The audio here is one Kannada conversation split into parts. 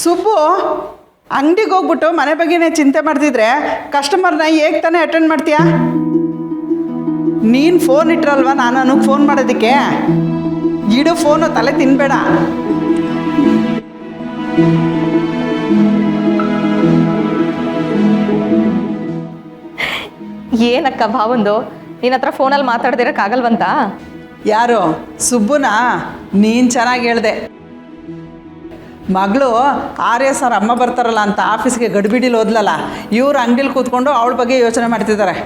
ಸುಬ್ಬು ಅಂಗಡಿಗೆ ಹೋಗ್ಬಿಟ್ಟು ಮನೆ ಬಗ್ಗೆನೇ ಚಿಂತೆ ಮಾಡ್ತಿದ್ರೆ ಕಸ್ಟಮರ್ನ ಹೇಗೆ ತಾನೇ ಅಟೆಂಡ್ ಮಾಡ್ತೀಯಾ? ನೀನು ಫೋನ್ ಇಟ್ರಲ್ವ ನಾನು ನನಗೆ ಫೋನ್ ಮಾಡೋದಕ್ಕೆ. ಇಡು ಫೋನು, ತಲೆ ತಿನ್ಬೇಡ. ಏನಕ್ಕ ಭಾವಂದು ನಿನ್ನ ಹತ್ರ ಫೋನಲ್ಲಿ ಮಾತಾಡ್ದಿರಕ್ಕಾಗಲ್ವಂತ? ಯಾರು ಸುಬ್ಬುನಾ? ನೀನು ಚೆನ್ನಾಗಿ ಹೇಳ್ದೆ. ಮಗಳು ಆರ್ಯ ಸರ್ ಅಮ್ಮ ಬರ್ತಾರಲ್ಲ ಅಂತ ಆಫೀಸ್ಗೆ ಗಡಿಬಿಡಿಲಿ ಓದ್ಲಲ್ಲ, ಇವ್ರು ಅಂಗಡಿಲಿ ಕೂತ್ಕೊಂಡು ಅವಳ ಬಗ್ಗೆ ಯೋಚನೆ ಮಾಡ್ತಿದ್ದಾರೆ.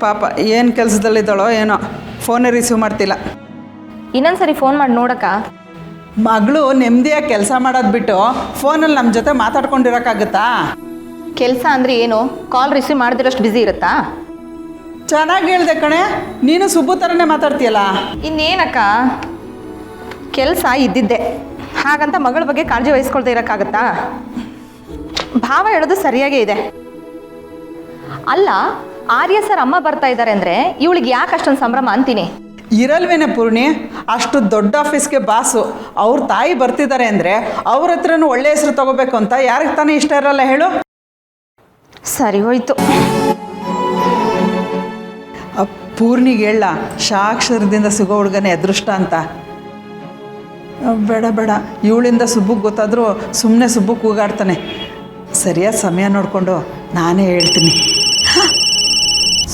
ಪಾಪ ಏನು ಕೆಲಸದಲ್ಲಿದ್ದಾಳೋ ಏನೋ, ಫೋನೇ ರಿಸೀವ್ ಮಾಡ್ತಿಲ್ಲ. ಇನ್ನೊಂದ್ಸರಿ ಫೋನ್ ಮಾಡಿ ನೋಡಕ್ಕ. ಮಗಳು ನೆಮ್ಮದಿಯಾಗಿ ಕೆಲಸ ಮಾಡೋದು ಬಿಟ್ಟು ಫೋನಲ್ಲಿ ನಮ್ಮ ಜೊತೆ ಮಾತಾಡ್ಕೊಂಡಿರೋಕ್ಕಾಗುತ್ತಾ? ಕೆಲಸ ಅಂದರೆ ಏನು? ಕಾಲ್ ರಿಸೀವ್ ಮಾಡಿದಿರೋಷ್ಟು ಬ್ಯುಸಿ ಇರುತ್ತಾ? ಚೆನ್ನಾಗಿ ಹೇಳ್ದೆ ಕಣೆ, ನೀನು ಸುಬ್ಬು ಥರನೇ ಮಾತಾಡ್ತೀಯಲ್ಲ. ಇನ್ನೇನಕ್ಕ, ಕೆಲಸ ಇದ್ದಿದ್ದೆ, ಹಾಗಂತ ಮಗಳ ಬಗ್ಗೆ ಕಾಳಜಿ ವಹಿಸ್ಕೊಳ್ತಾ ಇರೋಕ್ಕಾಗತ್ತಾ? ಭಾವ ಹೇಳೋದು ಸರಿಯಾಗೇ ಇದೆ. ಅಲ್ಲ, ಆರ್ಯ ಸರ್ ಅಮ್ಮ ಬರ್ತಾ ಇದ್ದಾರೆ ಅಂದರೆ ಇವಳಿಗೆ ಯಾಕೆ ಅಷ್ಟೊಂದು ಸಂಭ್ರಮ ಅಂತೀನಿ. ಇರಲ್ವೇನೆ ಪೂರ್ಣಿ, ಅಷ್ಟು ದೊಡ್ಡ ಆಫೀಸ್ಗೆ ಬಾಸು, ಅವ್ರ ತಾಯಿ ಬರ್ತಿದ್ದಾರೆ ಅಂದರೆ ಅವ್ರ ಹತ್ರನೂ ಒಳ್ಳೆ ಹೆಸರು ತಗೋಬೇಕು ಅಂತ ಯಾರಿಗೆ ತಾನೇ ಇಷ್ಟ ಇರಲ್ಲ ಹೇಳು? ಸರಿ ಹೋಯ್ತು. ಪೂರ್ಣಿಗೆ ಹೇಳ, ಸಾಕ್ಷರದಿಂದ ಸಿಗೋ ಹುಡುಗನೇ ಅದೃಷ್ಟ ಅಂತ. ಬೇಡ ಬೇಡ, ಇವಳಿಂದ ಸುಬ್ಬುಗೆ ಗೊತ್ತಾದರೂ ಸುಮ್ಮನೆ ಸುಬ್ಬು ಕೂಗಾಡ್ತಾನೆ. ಸರಿಯಾದ ಸಮಯ ನೋಡಿಕೊಂಡು ನಾನೇ ಹೇಳ್ತೀನಿ.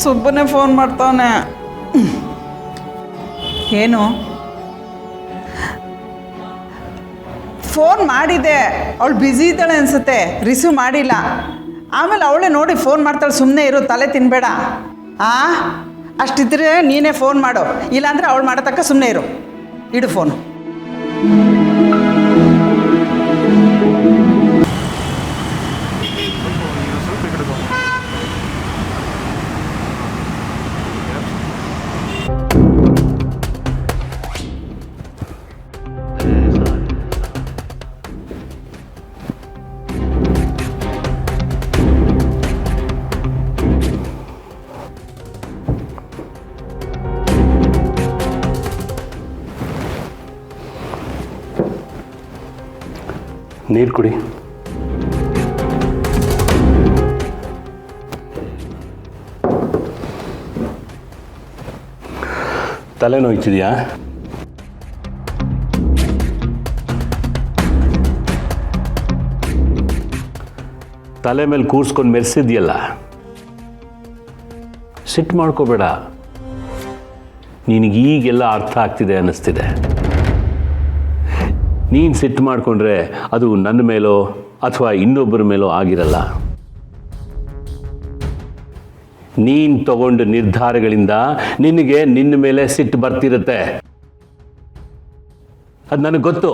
ಸುಬ್ಬನೇ ಫೋನ್ ಮಾಡ್ತಾವನೆ. ಏನು? ಫೋನ್ ಮಾಡಿದೆ, ಅವಳು ಬ್ಯುಸಿ ಇದ್ದಾಳೆ ಅನಿಸುತ್ತೆ, ರಿಸೀವ್ ಮಾಡಿಲ್ಲ. ಆಮೇಲೆ ಅವಳೇ ನೋಡಿ ಫೋನ್ ಮಾಡ್ತಾಳೆ. ಸುಮ್ಮನೆ ಇರು, ತಲೆ ತಿನ್ನಬೇಡ. ಅಷ್ಟಿದ್ರೆ ನೀನೇ ಫೋನ್ ಮಾಡು, ಇಲ್ಲಾಂದರೆ ಅವಳು ಮಾಡೋ ತಕ್ಕ ಸುಮ್ಮನೆ ಇರು. ಇಡು ಫೋನು. ನೀರು ಕುಡಿ. ತಲೆ ನೋಯ್ತಿದೆಯಾ? ತಲೆ ಮೇಲೆ ಕೂರ್ಸ್ಕೊಂಡು ಮೆರೆಸಿದ್ಯಲ್ಲ, ಸಿಟ್ಟು ಮಾಡ್ಕೋಬೇಡ. ನಿನಗೆ ಈಗೆಲ್ಲ ಅರ್ಥ ಆಗ್ತಿದೆ ಅನ್ನಿಸ್ತಿದೆ. ನೀನು ಸಿಟ್ಟು ಮಾಡಿಕೊಂಡ್ರೆ ಅದು ನನ್ನ ಮೇಲೋ ಅಥವಾ ಇನ್ನೊಬ್ಬರ ಮೇಲೋ ಆಗಿರಲ್ಲ. ನೀನು ತಗೊಂಡ ನಿರ್ಧಾರಗಳಿಂದ ನಿನಗೆ ನಿನ್ನ ಮೇಲೆ ಸಿಟ್ಟು ಬರ್ತಿರುತ್ತೆ. ಅದು ನನಗೆ ಗೊತ್ತು.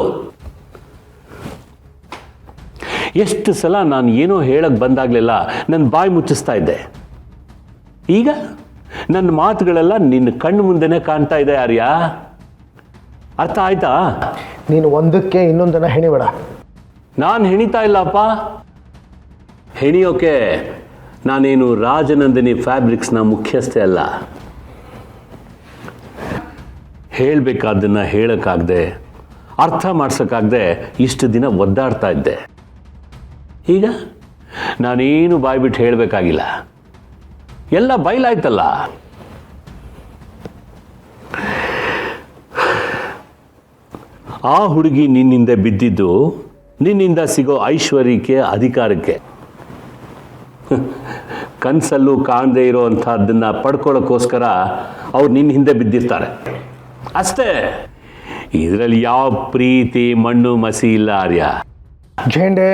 ಎಷ್ಟು ಸಲ ನಾನು ಏನೋ ಹೇಳಕ್ಕೆ ಬಂದಾಗಲೆಲ್ಲ ನನ್ನ ಬಾಯಿ ಮುಚ್ಚಿಸ್ತಾ ಇದ್ದೆ. ಈಗ ನನ್ನ ಮಾತುಗಳೆಲ್ಲ ನಿನ್ನ ಕಣ್ಣು ಮುಂದೆನೇ ಕಾಣ್ತಾ ಇದೆ. ಆರ್ಯ, ಅರ್ಥ ಆಯ್ತಾ? ನೀನು ಒಂದಕ್ಕೆ ಇನ್ನೊಂದನ್ನು ಹೆಣಿಬೇಡ. ನಾನು ಹೆಣಿತಾ ಇಲ್ಲಪ್ಪ. ಹೆಣಿಯೋಕೆ ನಾನೇನು ರಾಜನಂದಿನಿ ಫ್ಯಾಬ್ರಿಕ್ಸ್ನ ಮುಖ್ಯಸ್ಥೆ ಅಲ್ಲ. ಹೇಳಬೇಕಾದ್ದನ್ನು ಹೇಳೋಕ್ಕಾಗದೆ, ಅರ್ಥ ಮಾಡ್ಸೋಕ್ಕಾಗದೆ ಇಷ್ಟು ದಿನ ಒದ್ದಾಡ್ತಾ ಇದ್ದೆ. ಈಗ ನಾನೇನು ಬಾಯ್ಬಿಟ್ಟು ಹೇಳಬೇಕಾಗಿಲ್ಲ, ಎಲ್ಲ ಬಯಲಾಯ್ತಲ್ಲ. ಆ ಹುಡುಗಿ ನಿನ್ನಿಂದ ಬಿದ್ದಿದ್ದು ನಿನ್ನಿಂದ ಸಿಗೋ ಐಶ್ವರ್ಯಕ್ಕೆ, ಅಧಿಕಾರಕ್ಕೆ. ಕನಸಲ್ಲೂ ಕಾಣದೇ ಇರೋ ಅಂಥದ್ದನ್ನು ಪಡ್ಕೊಳ್ಳೋಕ್ಕೋಸ್ಕರ ಅವ್ರು ನಿನ್ನ ಹಿಂದೆ ಬಿದ್ದಿರ್ತಾರೆ ಅಷ್ಟೇ. ಇದರಲ್ಲಿ ಯಾವ ಪ್ರೀತಿ ಮಣ್ಣು ಮಸಿ ಇಲ್ಲ ಆರ್ಯ. ಝೇಂಡೆ,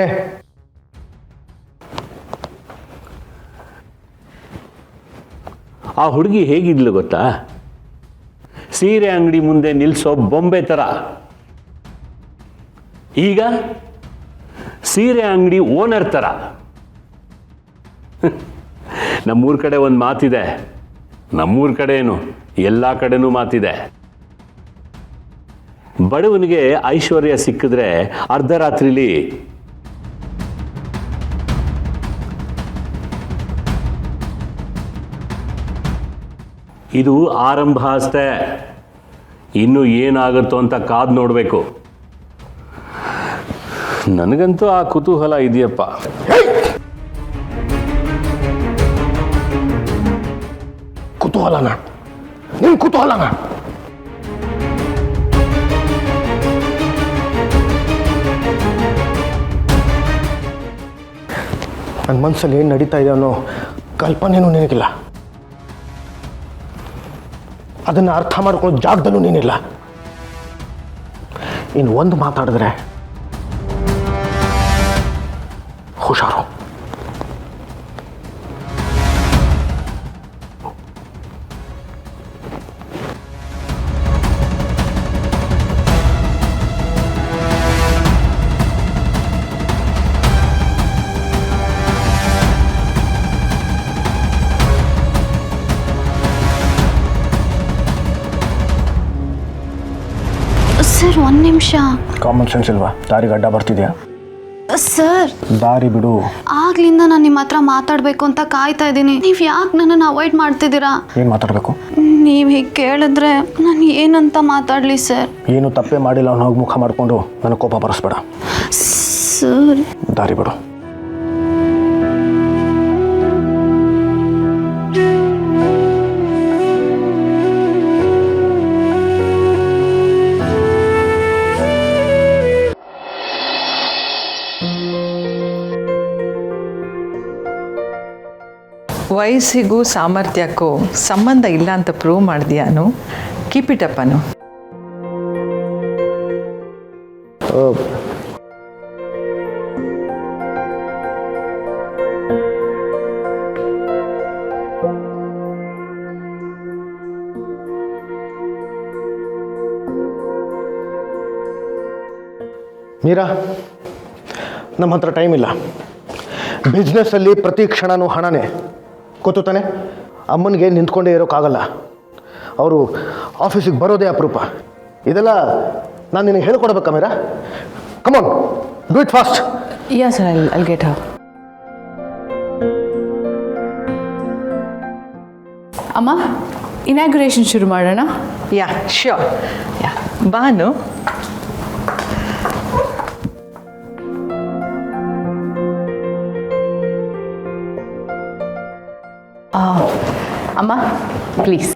ಆ ಹುಡುಗಿ ಹೇಗಿದ್ಲು ಗೊತ್ತಾ? ಸೀರೆ ಅಂಗಡಿ ಮುಂದೆ ನಿಲ್ಲಿಸೋ ಬೊಂಬೆ ಥರ. ಈಗ ಸೀರೆ ಅಂಗಡಿ ಓನರ್ ಥರ. ನಮ್ಮೂರ ಕಡೆ ಒಂದು ಮಾತಿದೆ, ನಮ್ಮೂರ ಕಡೆ ಏನು ಎಲ್ಲ ಕಡೆನೂ ಮಾತಿದೆ. ಬಡವನಿಗೆ ಐಶ್ವರ್ಯ ಸಿಕ್ಕಿದ್ರೆ ಅರ್ಧರಾತ್ರಿಲಿ ಇದು ಆರಂಭ ಅಷ್ಟೇ. ಇನ್ನು ಏನಾಗುತ್ತೋ ಅಂತ ಕಾದು ನೋಡಬೇಕು. ನನಗಂತೂ ಆ ಕುತೂಹಲ ಇದೆಯಪ್ಪ. ಕುತೂಹಲನ ನಿನ್ ಕುತೂಹಲನ ನನ್ನ ಮನಸ್ಸಲ್ಲಿ ಏನು ನಡೀತಾ ಇದೆ ಅನ್ನೋ ಕಲ್ಪನೆಯೂ ನಿನಗಿಲ್ಲ. ಅದನ್ನು ಅರ್ಥ ಮಾಡ್ಕೊಳ್ಳೋ ಜಾಗದಲ್ಲೂ ನೀನಿಲ್ಲ. ಇನ್ನು ಒಂದು ಮಾತಾಡಿದ್ರೆ ಹುಷಾರು. ಸರ್ ಒಂದು ನಿಮಿಷ. ಕಾಮನ್ ಸೆನ್ಸ್ ಇಲ್ವಾ? ದಾರಿಗೆ ಅಡ್ಡ ಬರ್ತಿದ್ಯಾ? ಸರ್ ದಾರಿ ಬಿಡು. ಆಗ್ಲಿಂದ ನಾನು ನಿಮ್ಮ ಹತ್ರ ಮಾತಾಡಬೇಕು ಅಂತ ಕಾಯ್ತಾ ಇದ್ದೀನಿ. ನೀವು ಯಾಕೆ ನನ್ನನ್ನು ಅವಾಯ್ಡ್ ಮಾಡ್ತಿದ್ದೀರಾ? ಏನು ಮಾತಾಡಬೇಕು? ನೀವು ಹೀಗೆ ಕೇಳಿದ್ರೆ ನಾನು ಏನಂತ ಮಾತಾಡಲಿ ಸರ್? ಏನು ತಪ್ಪೇ ಮಾಡಿಲ್ಲ ಅನ್ನೋ ಮುಖ ಮಾಡಿಕೊಂಡು ನನಗೆ ಕೋಪ ಬರೆಸ್ಬೇಡ. ಸರ್ ದಾರಿ ಬಿಡು. ವಯಸ್ಸಿಗೂ ಸಾಮರ್ಥ್ಯಕ್ಕೂ ಸಂಬಂಧ ಇಲ್ಲ ಅಂತ ಪ್ರೂವ್ ಮಾಡಿದ್ಯಾನು. ಕೀಪ್ ಇಟ್ ಅಪ್ ಅನು. ಮೀರಾ, ನಮ್ಮ ಹತ್ರ ಟೈಮ್ ಇಲ್ಲ. ಬಿಸ್ನೆಸ್ಸಲ್ಲಿ ಪ್ರತಿ ಕ್ಷಣನೂ ಹಣನೇ. ಗೊತ್ತು ತಾನೆ? ಅಮ್ಮನಿಗೆ ನಿಂತ್ಕೊಂಡೇ ಇರೋಕ್ಕಾಗಲ್ಲ. ಅವರು ಆಫೀಸಿಗೆ ಬರೋದೇ ಅಪರೂಪ. ಇದೆಲ್ಲ ನಾನು ನಿನಗೆ ಹೇಳ್ಕೊಡ್ಬೇಕಾ Meera? Come on, do it fast. Ya sir, I'll get her. ಅಮ್ಮ, ಇನಾಗ್ಯುರೇಷನ್ ಶುರು ಮಾಡೋಣ. Ya sure. ಯಾ ಬಾನು. ಅಮ್ಮ ಪ್ಲೀಸ್.